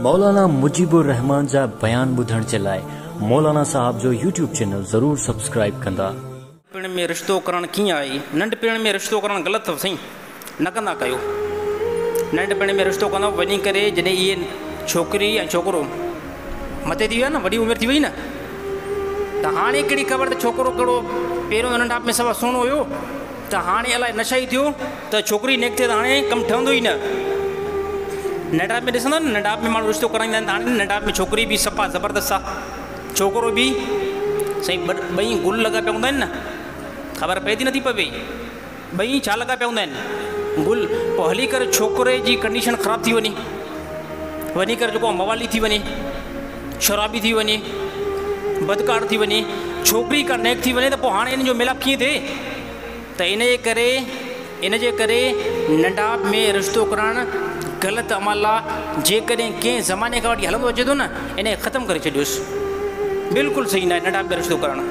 मौलाना मुजीबुर रहमान जा बयान बुधण जे लाइ मौलाना साहब जो यूट्यूब चैनल ज़रूर सब्सक्राइब कंदा। पिण में रिश्तो करण कीअं आहे? नंढपिण में रिश्तो करण ग़लति अथव साईं, न कंदा कयो। नंढपिण में रिश्तो कंदो वञी करे जॾहिं इहे छोकिरी ऐं छोकिरो मथे थी विया न, वॾी उमिरि थी वई न, त हाणे कहिड़ी ख़बर त छोकिरो कहिड़ो पहिरियों नंढाप में सवा सुहिणो हुयो, त हाणे अलाए नशा ई थियो त छोकिरी निकिते त हाणे कमु ठहंदो ई न। नंढाप में ॾिसंदा न, नंढाप में माण्हू रिश्तो कराईंदा आहिनि, त हाणे नंढाप में छोकिरी बि सफ़ा ज़बरदस्त आहे, छोकिरो बि साईं ॿई गुल लॻा पिया हूंदा आहिनि न, ख़बर पए थी नथी पवे ॿई छा लॻा पिया हूंदा आहिनि, गुल। पोइ हली करे छोकिरे जी कंडीशन ख़राबु थी वञे करे जेको मवाली थी वञे, शराबी थी वञे, बदकार थी वञे, छोकिरी का नेक थी वञे, त पोइ हाणे इन जो मिलाप कीअं थिए? त इन जे करे नंढाप में रिश्तो करणु ग़लति अमल आहे। जेकॾहिं कंहिं ज़माने खां वठी हलंदो अचे थो न, इन ख़तमु करे छॾियोसि। बिल्कुलु सही न आहे नंढाप में रिश्तो करणु।